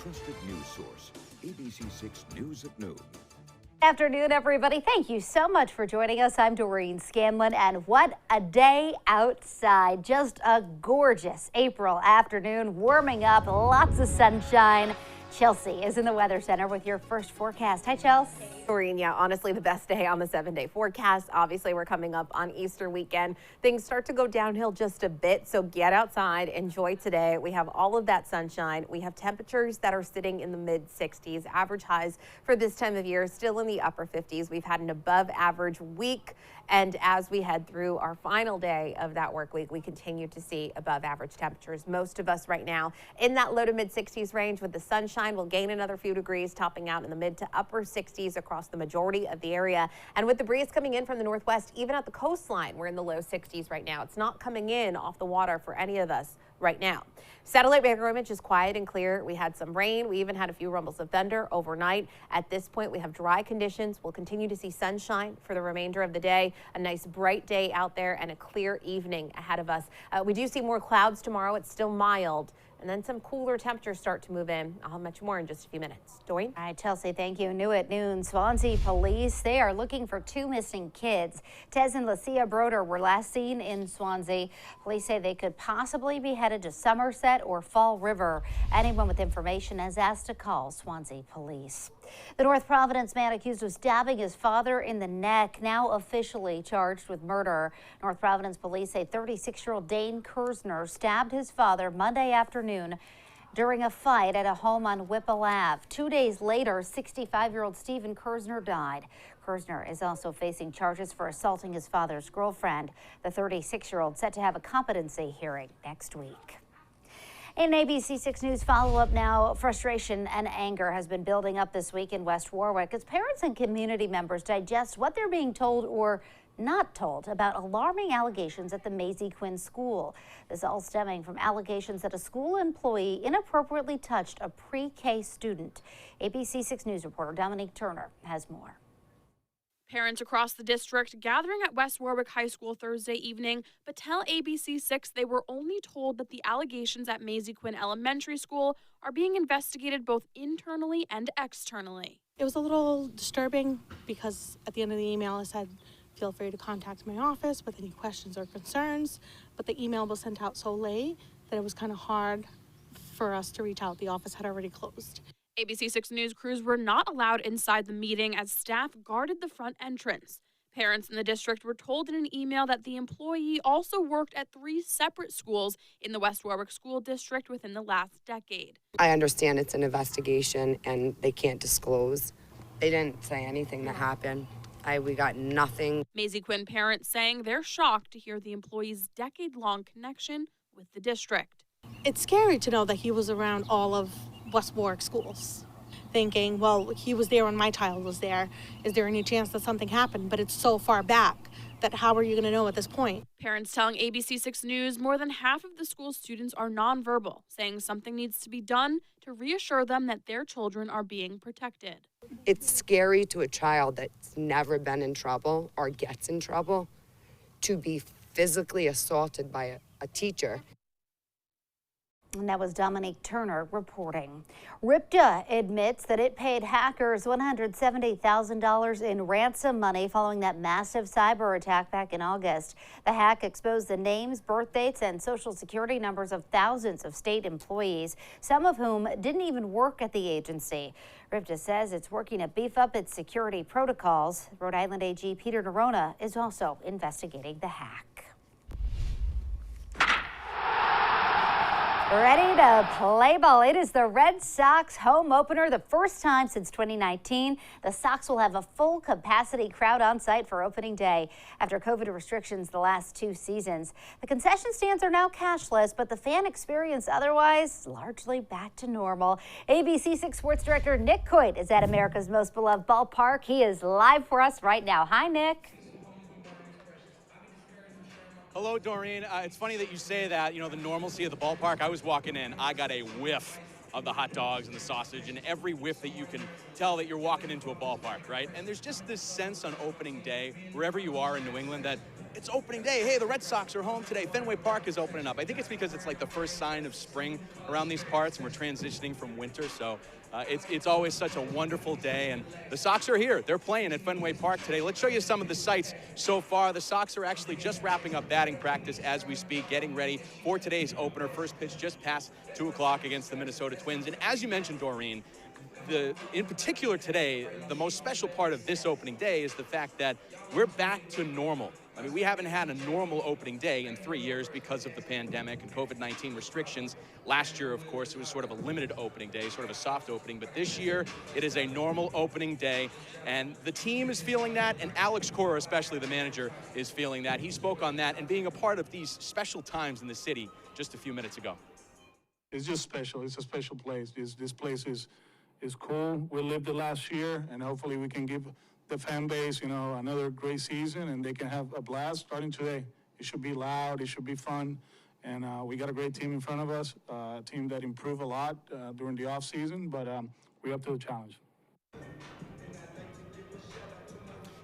trusted news source, ABC6 News at Noon. Afternoon, everybody. Thank you so much for joining us. I'm Doreen Scanlon, and what a day outside. Just a gorgeous April afternoon, warming up, lots of sunshine. Chelsea is in the Weather Center with your first forecast. Hi, Chelsea. Doreen, yeah, honestly, the best day on the 7-day forecast. Obviously, we're coming up on Easter weekend. Things start to go downhill just a bit, so get outside, enjoy today. We have all of that sunshine. We have temperatures that are sitting in the mid-60s. Average highs for this time of year still in the upper 50s. We've had an above-average week, and as we head through our final day of that work week, we continue to see above-average temperatures. Most of us right now in that low to mid-60s range. With the sunshine, we'll gain another few degrees, topping out in the mid to upper 60s across the majority of the area. And with the breeze coming in from the northwest, even at the coastline, we're in the low 60s right now. It's not coming in off the water for any of us right now. Satellite radar image is quiet and clear. We had some rain. We even had a few rumbles of thunder overnight. At this point, we have dry conditions. We'll continue to see sunshine for the remainder of the day. A nice bright day out there and a clear evening ahead of us. We do see more clouds tomorrow. It's still mild. And then some cooler temperatures start to move in. I'll have much more in just a few minutes. Doreen? All right, Chelsea, thank you. New at noon, Swansea police, they are looking for two missing kids. Tez and Lucia Broder were last seen in Swansea. Police say they could possibly be headed to Somerset or Fall River. Anyone with information is asked to call Swansea police. The North Providence man accused of stabbing his father in the neck, now officially charged with murder. North Providence police say 36-year-old Dane Kersner stabbed his father Monday afternoon during a fight at a home on Whipple Ave. 2 days later, 65-year-old Stephen Kersner died. Kersner is also facing charges for assaulting his father's girlfriend. The 36-year-old set to have a competency hearing next week. In ABC6 News follow-up now, frustration and anger has been building up this week in West Warwick as parents and community members digest what they're being told or not told about alarming allegations at the Maisie Quinn School. This all stemming from allegations that a school employee inappropriately touched a pre-K student. ABC6 News reporter Dominique Turner has more. Parents across the district gathering at West Warwick High School Thursday evening, but tell ABC6 they were only told that the allegations at Maisie Quinn Elementary School are being investigated both internally and externally. It was a little disturbing because at the end of the email it said, feel free to contact my office with any questions or concerns, but the email was sent out so late that it was kind of hard for us to reach out. The office had already closed. ABC6 News crews were not allowed inside the meeting as staff guarded the front entrance. Parents in the district were told in an email that the employee also worked at 3 separate schools in the West Warwick School District within the last decade. I understand it's an investigation and they can't disclose. They didn't say anything that happened. We got nothing. Maisie Quinn parents saying they're shocked to hear the employee's decade-long connection with the district. It's scary to know that he was around all of West Warwick schools, thinking, well, he was there when my child was there. Is there any chance that something happened? But it's so far back that how are you going to know at this point? Parents telling ABC6 News more than half of the school students are nonverbal, saying something needs to be done to reassure them that their children are being protected. It's scary to a child that's never been in trouble or gets in trouble to be physically assaulted by a teacher. And that was Dominique Turner reporting. RIPTA admits that it paid hackers $170,000 in ransom money following that massive cyber attack back in August. The hack exposed the names, birth dates, and social security numbers of thousands of state employees, some of whom didn't even work at the agency. RIPTA says it's working to beef up its security protocols. Rhode Island AG Peter Nerona is also investigating the hack. Ready to play ball. It is the Red Sox home opener, the first time since 2019. The Sox will have a full capacity crowd on site for opening day after COVID restrictions the last 2 seasons. The concession stands are now cashless, but the fan experience otherwise largely back to normal. ABC6 Sports Director Nick Coit is at America's most beloved ballpark. He is live for us right now. Hi, Nick. Hello, Doreen. It's funny that you say that, the normalcy of the ballpark. I was walking in, I got a whiff of the hot dogs and the sausage and every whiff that you can tell that you're walking into a ballpark, right? And there's just this sense on opening day, wherever you are in New England, that it's opening day. Hey, the Red Sox are home today. Fenway Park is opening up. I think it's because it's like the first sign of spring around these parts, and we're transitioning from winter. So it's always such a wonderful day, and the Sox are here. They're playing at Fenway Park today. Let's show you some of the sights so far. The Sox are actually just wrapping up batting practice as we speak, getting ready for today's opener. First pitch just past 2 o'clock against the Minnesota Twins. And as you mentioned, Doreen, in particular today, the most special part of this opening day is the fact that we're back to normal. I mean, we haven't had a normal opening day in 3 years because of the pandemic and COVID-19 restrictions. Last year, of course, it was sort of a limited opening day, sort of a soft opening. But this year, it is a normal opening day. And the team is feeling that, and Alex Cora, especially the manager, is feeling that. He spoke on that and being a part of these special times in the city just a few minutes ago. It's just special. It's a special place. This place is cool. We lived it last year, and hopefully we can give the fan base, another great season, and they can have a blast starting today. It should be loud. It should be fun. And we got a great team in front of us, a team that improved a lot during the offseason, but we're up to the challenge.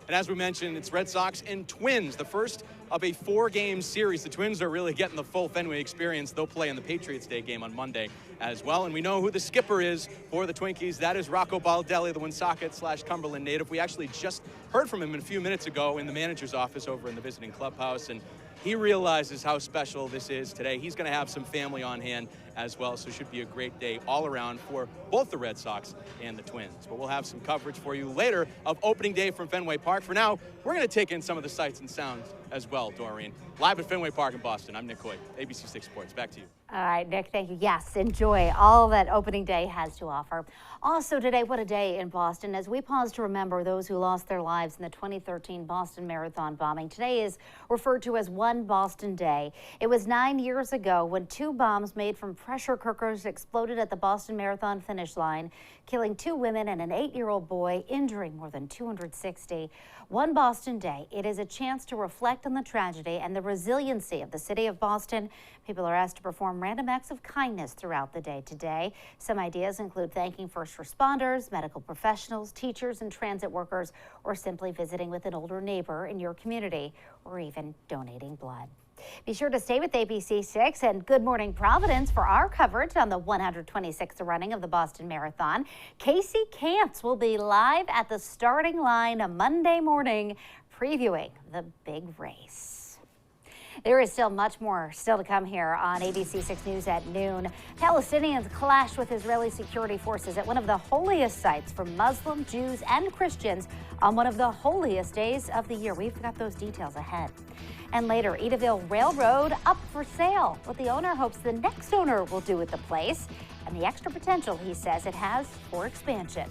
And as we mentioned, it's Red Sox and Twins, the first of a 4-game series. The Twins are really getting the full Fenway experience. They'll play in the Patriots Day game on Monday as well. And we know who the skipper is for the Twinkies. That is Rocco Baldelli, the Woonsocket/Cumberland native. We actually just heard from him a few minutes ago in the manager's office over in the visiting clubhouse. And he realizes how special this is today. He's going to have some family on hand as well, so it should be a great day all around for both the Red Sox and the Twins. But we'll have some coverage for you later of opening day from Fenway Park. For now, we're going to take in some of the sights and sounds as well, Doreen. Live at Fenway Park in Boston, I'm Nick Coy, ABC6 Sports. Back to you. All right, Nick, thank you. Yes, enjoy all that opening day has to offer. Also today, what a day in Boston as we pause to remember those who lost their lives in the 2013 Boston Marathon bombing. Today is referred to as One Boston Day. It was 9 years ago when 2 bombs made from pressure cookers exploded at the Boston Marathon finish line, killing 2 women and an 8-year-old boy, injuring more than 260. One Boston Day, it is a chance to reflect on the tragedy and the resiliency of the city of Boston. People are asked to perform random acts of kindness throughout the day today. Some ideas include thanking first responders, medical professionals, teachers, and transit workers, or simply visiting with an older neighbor in your community, or even donating blood. Be sure to stay with ABC6 and Good Morning Providence for our coverage on the 126th running of the Boston Marathon. Casey Cantz will be live at the starting line Monday morning, previewing the big race. There is still much more to come here on ABC6 News at noon. Palestinians clashed with Israeli security forces at one of the holiest sites for Muslim, Jews, and Christians on one of the holiest days of the year. We've got those details ahead. And later, Edaville Railroad up for sale. What the owner hopes the next owner will do with the place and the extra potential he says it has for expansion.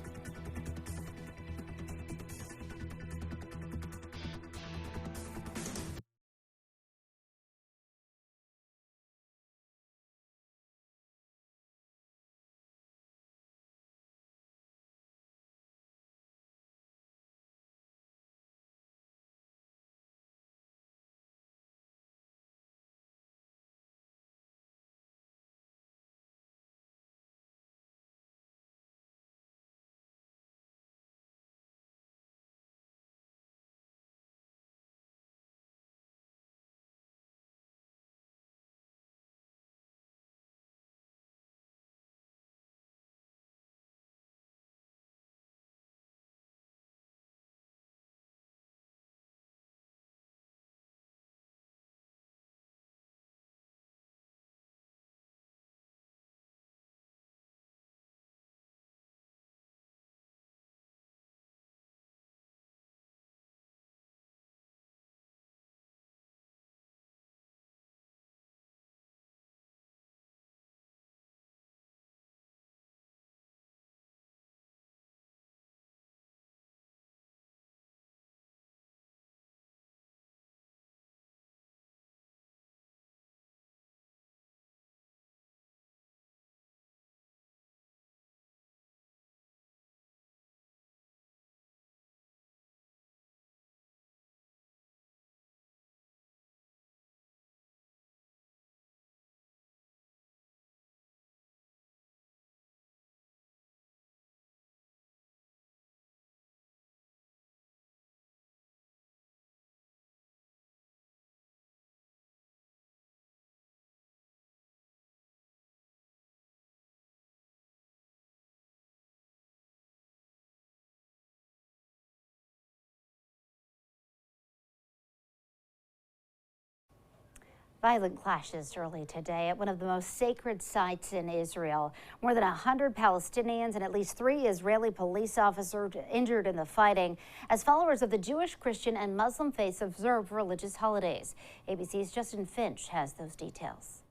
Violent clashes early today at one of the most sacred sites in Israel. More than 100 Palestinians and at least 3 Israeli police officers injured in the fighting as followers of the Jewish, Christian, and Muslim faiths observe religious holidays. ABC's Justin Finch has those details.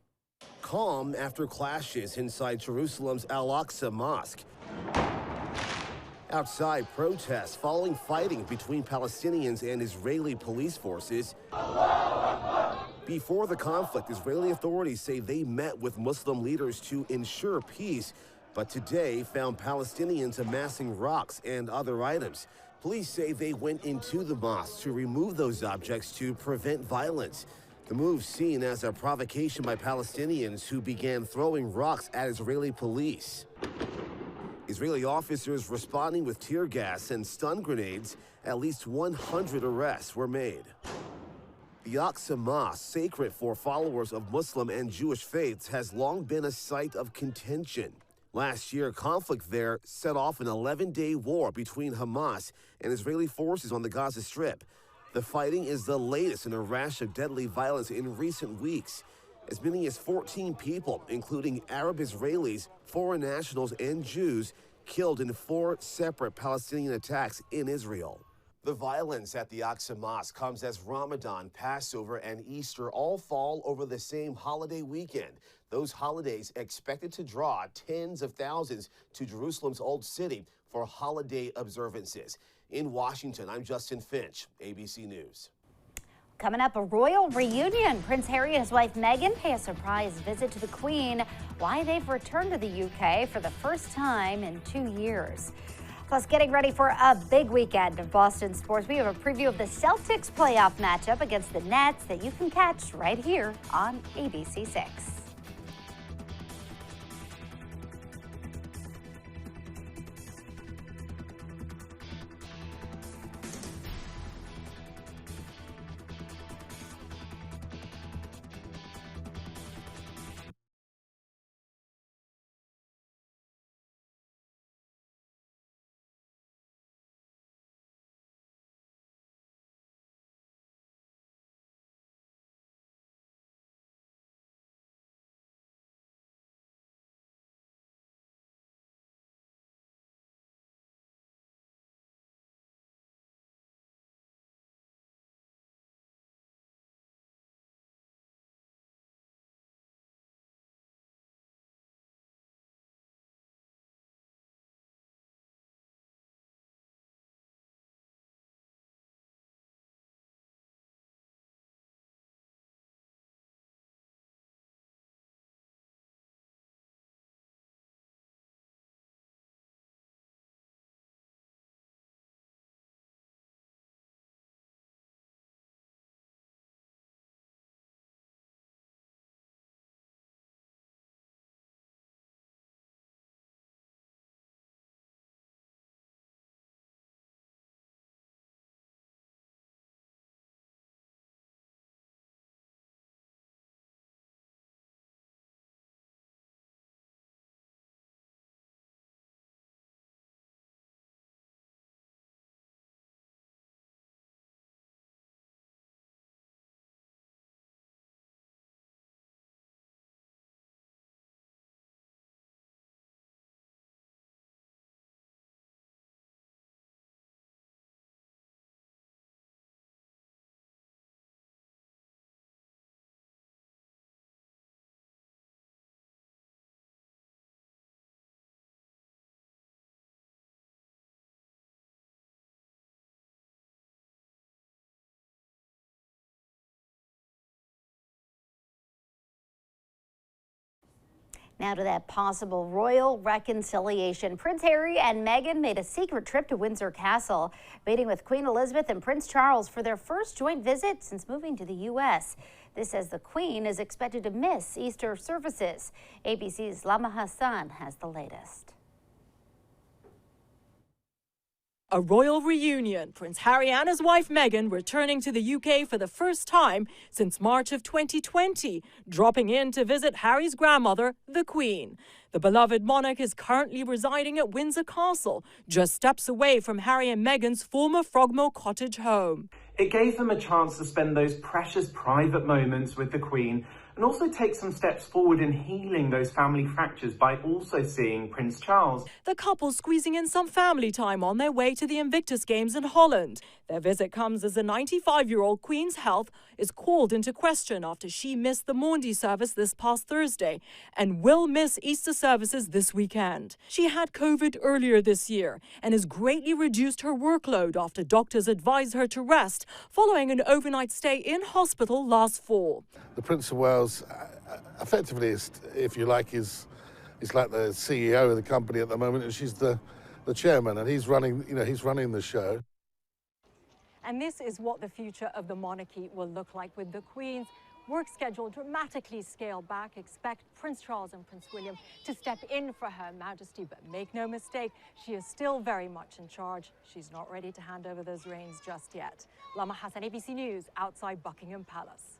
Calm after clashes inside Jerusalem's Al-Aqsa Mosque. Outside, protests following fighting between Palestinians and Israeli police forces. Before the conflict, Israeli authorities say they met with Muslim leaders to ensure peace, but today found Palestinians amassing rocks and other items. Police say they went into the mosque to remove those objects to prevent violence. The move seen as a provocation by Palestinians who began throwing rocks at Israeli police. Israeli officers responding with tear gas and stun grenades. At least 100 arrests were made. The Al-Aqsa Mosque, sacred for followers of Muslim and Jewish faiths, has long been a site of contention. Last year, conflict there set off an 11-day war between Hamas and Israeli forces on the Gaza Strip. The fighting is the latest in a rash of deadly violence in recent weeks. As many as 14 people, including Arab Israelis, foreign nationals, and Jews, killed in 4 separate Palestinian attacks in Israel. The violence at the Al-Aqsa Mosque comes as Ramadan, Passover, and Easter all fall over the same holiday weekend. Those holidays expected to draw tens of thousands to Jerusalem's Old City for holiday observances. In Washington, I'm Justin Finch, ABC News. Coming up, a royal reunion. Prince Harry and his wife Meghan pay a surprise visit to the Queen. Why they've returned to the UK for the first time in 2 years. Plus, getting ready for a big weekend of Boston sports. We have a preview of the Celtics playoff matchup against the Nets that you can catch right here on ABC6. Now to that possible royal reconciliation. Prince Harry and Meghan made a secret trip to Windsor Castle, meeting with Queen Elizabeth and Prince Charles for their first joint visit since moving to the U.S. This as the Queen is expected to miss Easter services. ABC's Lama Hassan has the latest. A royal reunion. Prince Harry and his wife Meghan returning to the UK for the first time since March of 2020, dropping in to visit Harry's grandmother, the Queen. The beloved monarch is currently residing at Windsor Castle, just steps away from Harry and Meghan's former Frogmore Cottage home. It gave them a chance to spend those precious private moments with the Queen and also take some steps forward in healing those family fractures by also seeing Prince Charles. The couple squeezing in some family time on their way to the Invictus Games in Holland. Their visit comes as the 95-year-old Queen's health is called into question after she missed the Maundy service this past Thursday and will miss Easter services this weekend. She had COVID earlier this year and has greatly reduced her workload after doctors advised her to rest following an overnight stay in hospital last fall. The Prince of Wales, effectively, if you like, is like the CEO of the company at the moment, and she's the chairman, and he's running the show. And this is what the future of the monarchy will look like, with the Queen's work schedule dramatically scaled back. Expect Prince Charles and Prince William to step in for Her Majesty, but make no mistake, she is still very much in charge. She's not ready to hand over those reins just yet. Lama Hassan, ABC News, outside Buckingham Palace.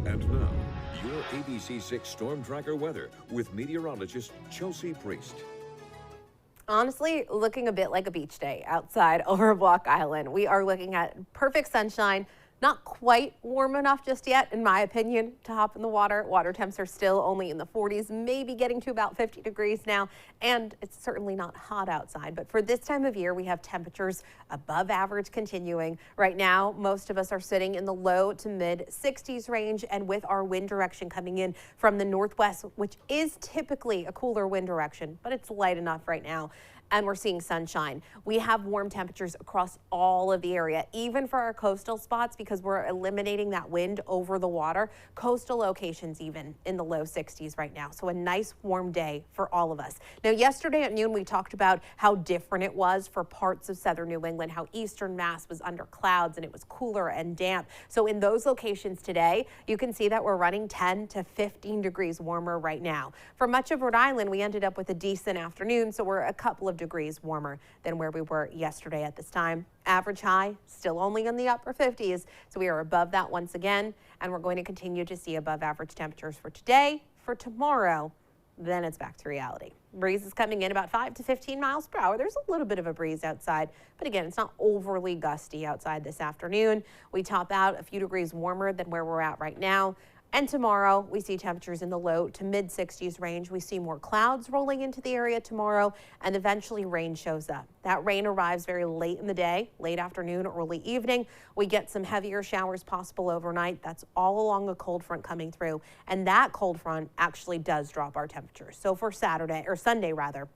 And now, your ABC6 Storm Tracker weather with meteorologist Chelsea Priest. Honestly, looking a bit like a beach day outside over Block Island. We are looking at perfect sunshine. Not quite warm enough just yet, in my opinion, to hop in the water. Water temps are still only in the 40s, maybe getting to about 50 degrees now, and it's certainly not hot outside. But for this time of year, we have temperatures above average continuing. Right now, most of us are sitting in the low to mid 60s range, and with our wind direction coming in from the northwest, which is typically a cooler wind direction, but it's light enough right now. And we're seeing sunshine. We have warm temperatures across all of the area, even for our coastal spots, because we're eliminating that wind over the water. Coastal locations even in the low 60s right now. So a nice warm day for all of us. Now, yesterday at noon, we talked about how different it was for parts of southern New England, how eastern Mass was under clouds and it was cooler and damp. So in those locations today, you can see that we're running 10 to 15 degrees warmer right now. For much of Rhode Island, we ended up with a decent afternoon, so we're a couple of degrees warmer than where we were yesterday at this time. Average high still only in the upper 50s, so we are above that once again, and we're going to continue to see above average temperatures for today. For tomorrow, then it's back to reality. Breeze is coming in about 5 to 15 miles per hour. There's a little bit of a breeze outside, but again, it's not overly gusty outside this afternoon. We top out a few degrees warmer than where we're at right now. And tomorrow, we see temperatures in the low to mid 60s range. We see more clouds rolling into the area tomorrow, and eventually rain shows up. That rain arrives very late in the day, late afternoon, early evening. We get some heavier showers possible overnight. That's all along a cold front coming through. And that cold front actually does drop our temperatures. So for Saturday, or Sunday rather,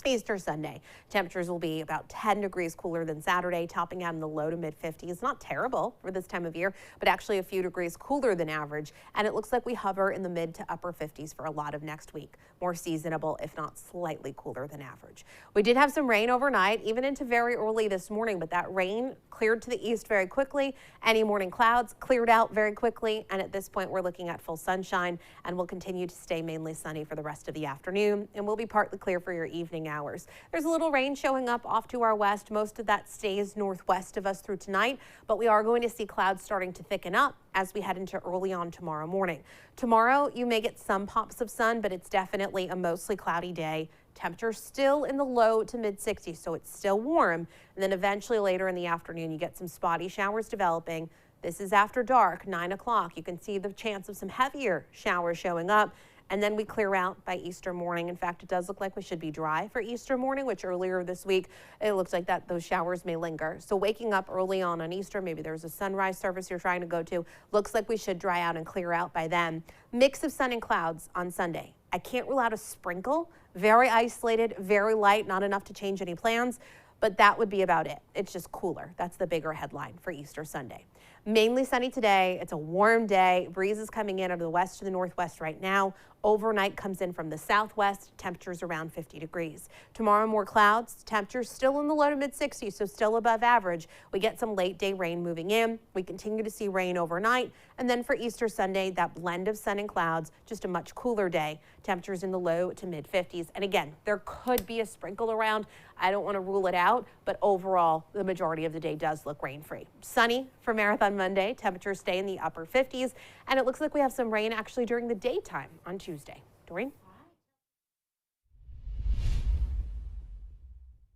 Easter Sunday, temperatures will be about 10 degrees cooler than Saturday, topping out in the low to mid 50s. Not terrible for this time of year, but actually a few degrees cooler than average. And it looks like we hover in the mid to upper 50s for a lot of next week. More seasonable, if not slightly cooler than average. We did have some rain overnight, even into very early this morning, but that rain cleared to the east very quickly. Any morning clouds cleared out very quickly. And at this point, we're looking at full sunshine, and we'll continue to stay mainly sunny for the rest of the afternoon, and we'll be partly clear for your evening hours. There's a little rain showing up off to our west. Most of that stays northwest of us through tonight, but we are going to see clouds starting to thicken up as we head into early on tomorrow morning. Tomorrow, you may get some pops of sun, but it's definitely a mostly cloudy day. Temperature still in the low to mid 60s, so it's still warm. And then eventually later in the afternoon, you get some spotty showers developing. This is after dark, 9 o'clock. You can see the chance of some heavier showers showing up. And then we clear out by Easter morning. In fact, it does look like we should be dry for Easter morning, which earlier this week, it looks like that those showers may linger. So waking up early on Easter, maybe there's a sunrise service you're trying to go to, looks like we should dry out and clear out by then. Mix of sun and clouds on Sunday. I can't rule out a sprinkle, very isolated, very light, not enough to change any plans, but that would be about it. It's just cooler. That's the bigger headline for Easter Sunday. Mainly sunny today. It's a warm day. Breeze is coming in out of the west to the northwest right now. Overnight comes in from the southwest. Temperatures around 50 degrees. Tomorrow, more clouds. Temperatures still in the low to mid 60s, so still above average. We get some late day rain moving in. We continue to see rain overnight. And then for Easter Sunday, that blend of sun and clouds, just a much cooler day. Temperatures in the low to mid 50s. And again, there could be a sprinkle around. I don't want to rule it out, but overall, the majority of the day does look rain-free. Sunny for Marathon Monday. Temperatures stay in the upper 50s, and it looks like we have some rain actually during the daytime on Tuesday. Doreen?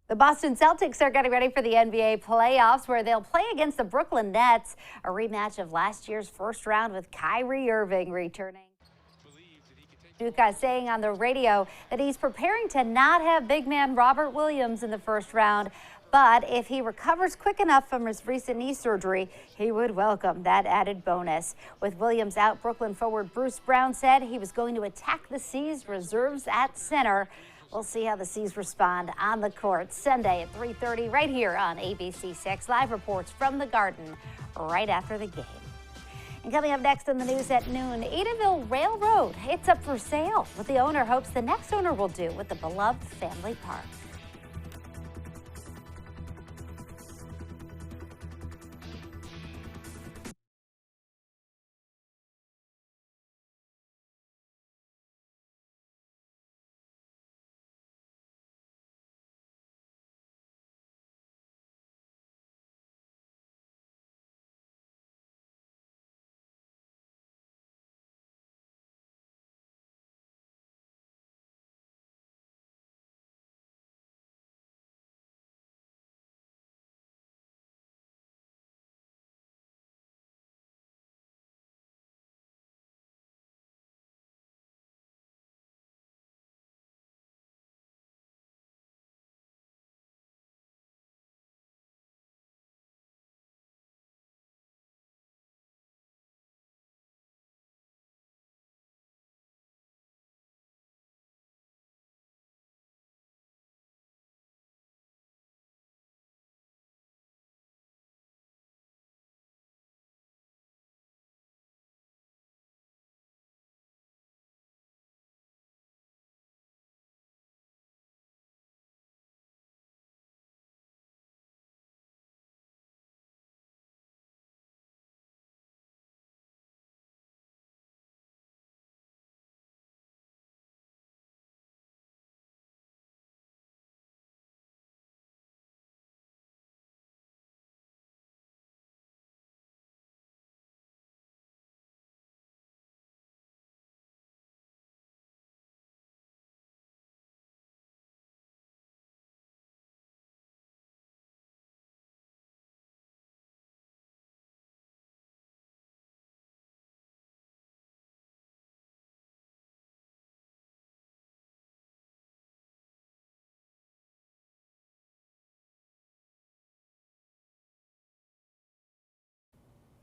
The Boston Celtics are getting ready for the NBA playoffs where they'll play against the Brooklyn Nets, a rematch of last year's first round with Kyrie Irving returning. Duca saying on the radio that he's preparing to not have big man Robert Williams in the first round, but if he recovers quick enough from his recent knee surgery, he would welcome that added bonus. With Williams out, Brooklyn forward Bruce Brown said he was going to attack the C's reserves at center. We'll see how the C's respond on the court Sunday at 3:30 right here on ABC6. Live reports from the Garden right after the game. And coming up next on the news at noon, Edaville Railroad, it's up for sale. What the owner hopes the next owner will do with the beloved family park.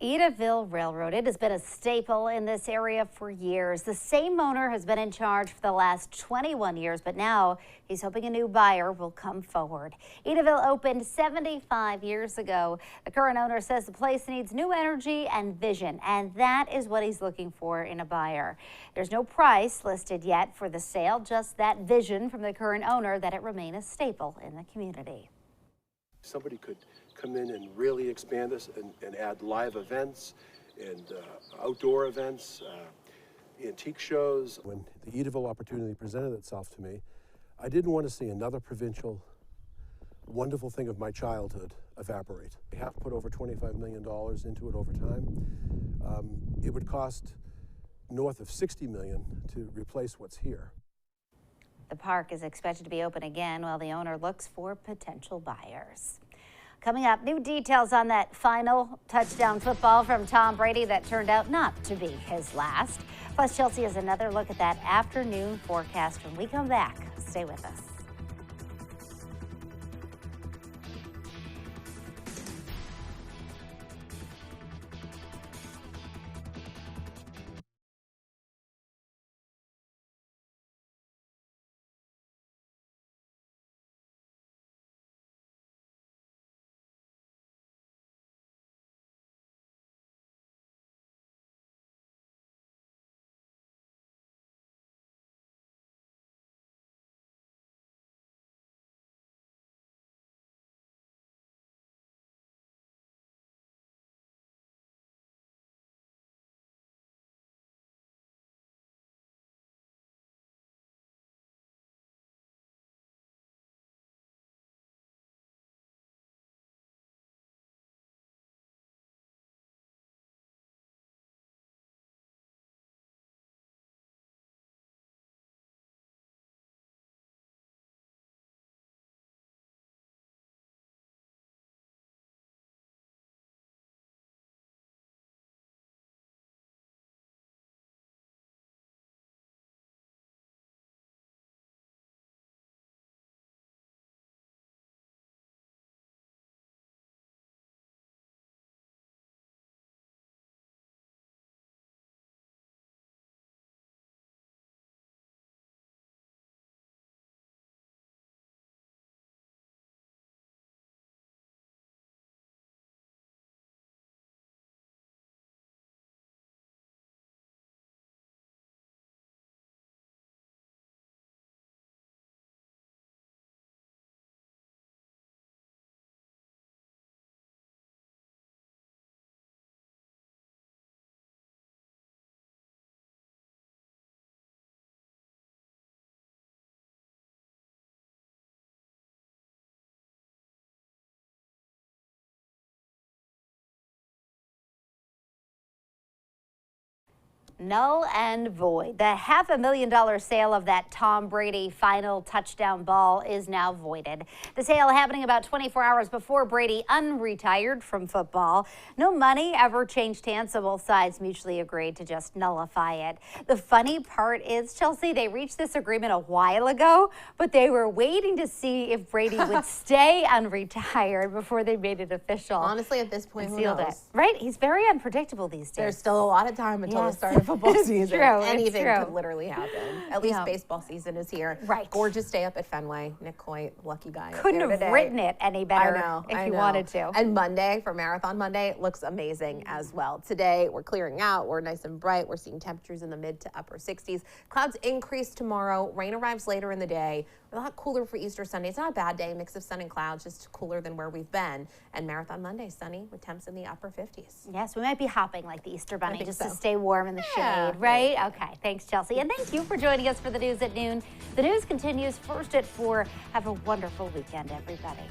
Edaville Railroad. It has been a staple in this area for years. The same owner has been in charge for the last 21 years, but now he's hoping a new buyer will come forward. Edaville opened 75 years ago. The current owner says the place needs new energy and vision, and that is what he's looking for in a buyer. There's no price listed yet for the sale, just that vision from the current owner that it remain a staple in the community. Somebody could come in and really expand this and add live events and outdoor events, antique shows. When the Edaville opportunity presented itself to me, I didn't want to see another provincial wonderful thing of my childhood evaporate. We have put over $25 million into it over time. It would cost north of $60 million to replace what's here. The park is expected to be open again while the owner looks for potential buyers. Coming up, new details on that final touchdown football from Tom Brady that turned out not to be his last. Plus, Chelsea has another look at that afternoon forecast when we come back. Stay with us. Null and void. The $500,000 sale of that Tom Brady final touchdown ball is now voided. The sale happening about 24 hours before Brady unretired from football. No money ever changed hands, so both sides mutually agreed to just nullify it. The funny part is, Chelsea, they reached this agreement a while ago, but they were waiting to see if Brady would stay unretired before they made it official. Honestly, at this point, who knows? It. Right? He's very unpredictable these days. There's still a lot of time until the start of football season. True, Anything could literally happen. At least baseball season is here. Right. Gorgeous day up at Fenway. Nick Coit, lucky guy. Couldn't have written it any better if he wanted to. And Monday, for Marathon Monday, looks amazing as well. Today, we're clearing out. We're nice and bright. We're seeing temperatures in the mid to upper 60s. Clouds increase tomorrow. Rain arrives later in the day. A lot cooler for Easter Sunday. It's not a bad day. Mix of sun and clouds, just cooler than where we've been. And Marathon Monday, sunny with temps in the upper 50s. Yes, we might be hopping like the Easter Bunny just to stay warm in the shade, right? Okay, thanks, Chelsea. And thank you for joining us for the news at noon. The news continues first at 4. Have a wonderful weekend, everybody.